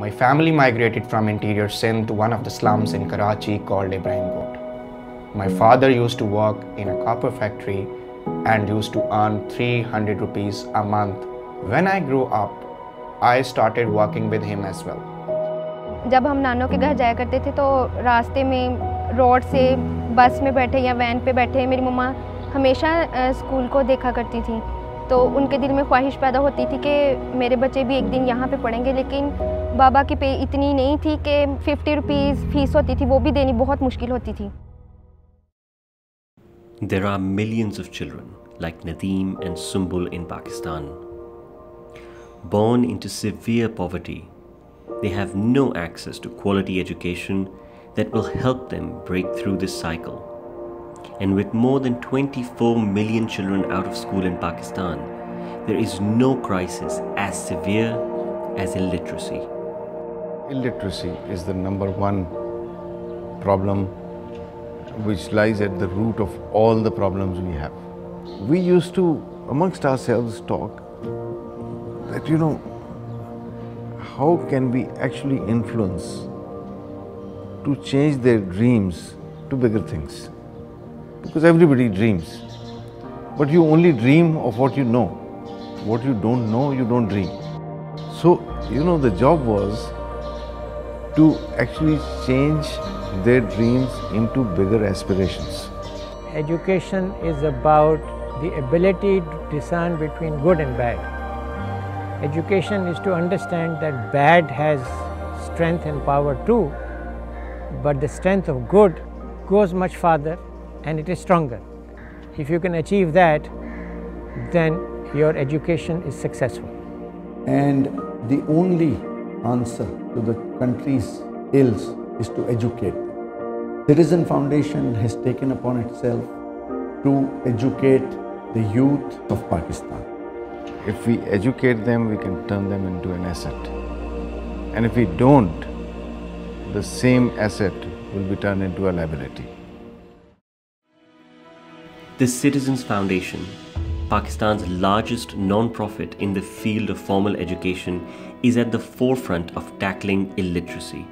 My family migrated from interior Sindh to one of the slums in Karachi called Ibrahim Kot. My father used to work in a copper factory and used to earn 300 rupees a month. When I grew up, I started working with him as well. जब हम नानों के घर जाया करते थे तो रास्ते में रोड से बस में बैठे या वैन पे बैठे मेरी मम्मा हमेशा स्कूल को देखा करती थी, तो उनके दिल में ख्वाहिश पैदा होती थी कि मेरे बच्चे भी एक दिन यहाँ पे पढ़ेंगे, लेकिन बाबा की पे इतनी नहीं थी कि 50 रुपीज़ फीस होती थी, वो भी देनी बहुत मुश्किल होती थी. There are millions of children like Nadeem and Sumbul in Pakistan. Born into severe poverty, they have no access to quality education that will help them break through this cycle. And with more than 24 million children out of school in Pakistan, there is no crisis as severe as illiteracy. Illiteracy is the #1 problem which lies at the root of all the problems we have. We used to, amongst ourselves, talk that, how can we actually influence to change their dreams to bigger things? Because everybody dreams, but you only dream of what you know. What you don't know, you don't dream. So, the job was to actually change their dreams into bigger aspirations. Education is about the ability to discern between good and bad. Education is to understand that bad has strength and power too, but the strength of good goes much farther and it is stronger. If you can achieve that, then your education is successful. And the only answer to the country's ills is to educate them. Citizen Foundation has taken upon itself to educate the youth of Pakistan. If we educate them, we can turn them into an asset. And if we don't, the same asset will be turned into a liability. The Citizens Foundation, Pakistan's largest non-profit in the field of formal education, is at the forefront of tackling illiteracy.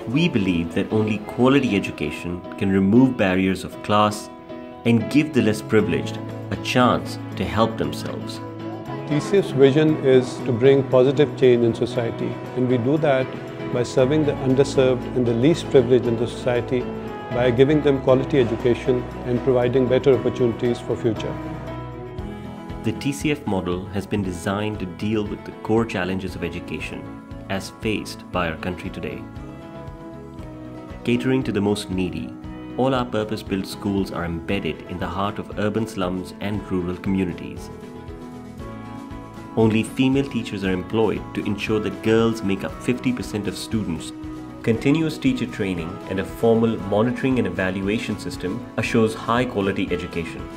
We believe that only quality education can remove barriers of class and give the less privileged a chance to help themselves. TCF's vision is to bring positive change in society, and we do that by serving the underserved and the least privileged in the society by giving them quality education and providing better opportunities for future. The TCF model has been designed to deal with the core challenges of education as faced by our country today. Catering to the most needy, all our purpose-built schools are embedded in the heart of urban slums and rural communities. Only female teachers are employed to ensure that girls make up 50% of students. Continuous teacher training and a formal monitoring and evaluation system assures high-quality education.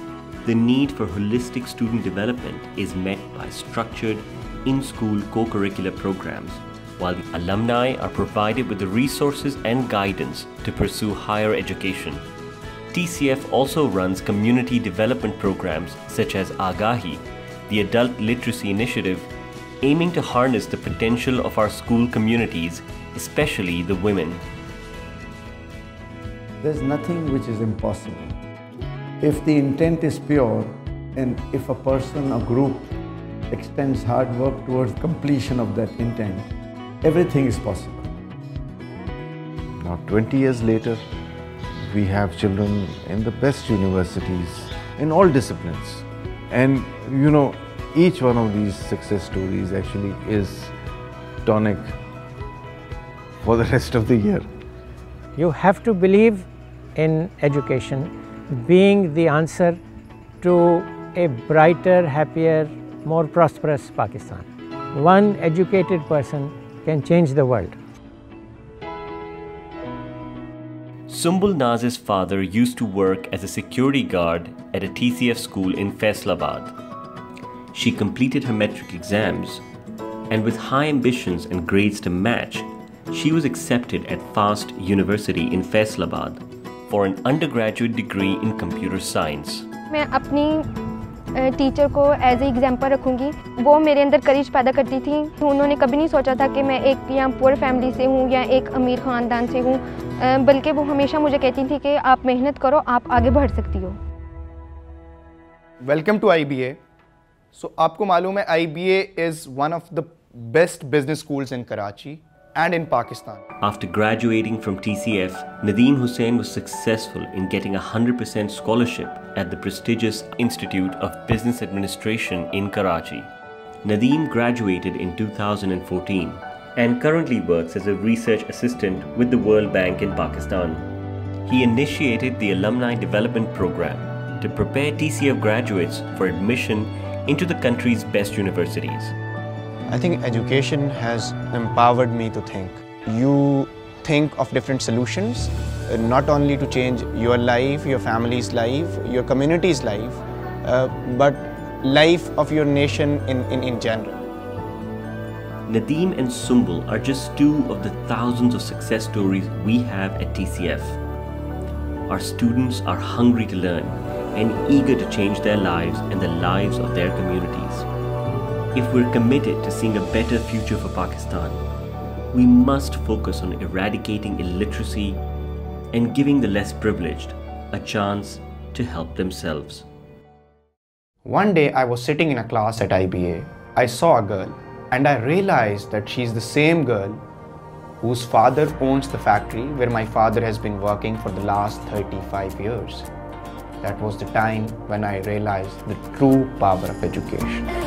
The need for holistic student development is met by structured, in-school co-curricular programs, while the alumni are provided with the resources and guidance to pursue higher education. TCF also runs community development programs such as Agahi, the Adult Literacy Initiative, aiming to harness the potential of our school communities, especially the women. There's nothing which is impossible. If the intent is pure, and if a person or group extends hard work towards completion of that intent, everything is possible. Now, 20 years later, we have children in the best universities in all disciplines. And each one of these success stories actually is tonic for the rest of the year. You have to believe in education being the answer to a brighter, happier, more prosperous Pakistan. One educated person can change the world. Sumbul Naz's father used to work as a security guard at a TCF school in Faisalabad. She completed her metric exams, and with high ambitions and grades to match, she was accepted at FAST University in Faisalabad for an undergraduate degree in computer science. मैं अपनी teacher को as a example रखूँगी। वो मेरे अंदर करेज पैदा करती थी। उन्होंने कभी नहीं सोचा था कि मैं एक या पुअर फैमिली से हूँ या एक अमीर ख़ानदान से हूँ, बल्कि वो हमेशा मुझे कहती थी कि आप मेहनत करो, आप आगे बढ़ सकती हो। Welcome to IBA। सो आपको मालूम है IBA is one of the best business schools in Karachi and in Pakistan. After graduating from TCF, Nadeem Hussain was successful in getting a 100% scholarship at the prestigious Institute of Business Administration in Karachi. Nadeem graduated in 2014 and currently works as a research assistant with the World Bank in Pakistan. He initiated the Alumni Development Program to prepare TCF graduates for admission into the country's best universities. I think education has empowered me to think. You think of different solutions, not only to change your life, your family's life, your community's life, but life of your nation in general. Nadeem and Sumbul are just two of the thousands of success stories we have at TCF. Our students are hungry to learn and eager to change their lives and the lives of their communities. If we're committed to seeing a better future for Pakistan, we must focus on eradicating illiteracy and giving the less privileged a chance to help themselves. One day I was sitting in a class at IBA. I saw a girl and I realized that she's the same girl whose father owns the factory where my father has been working for the last 35 years. That was the time when I realized the true power of education.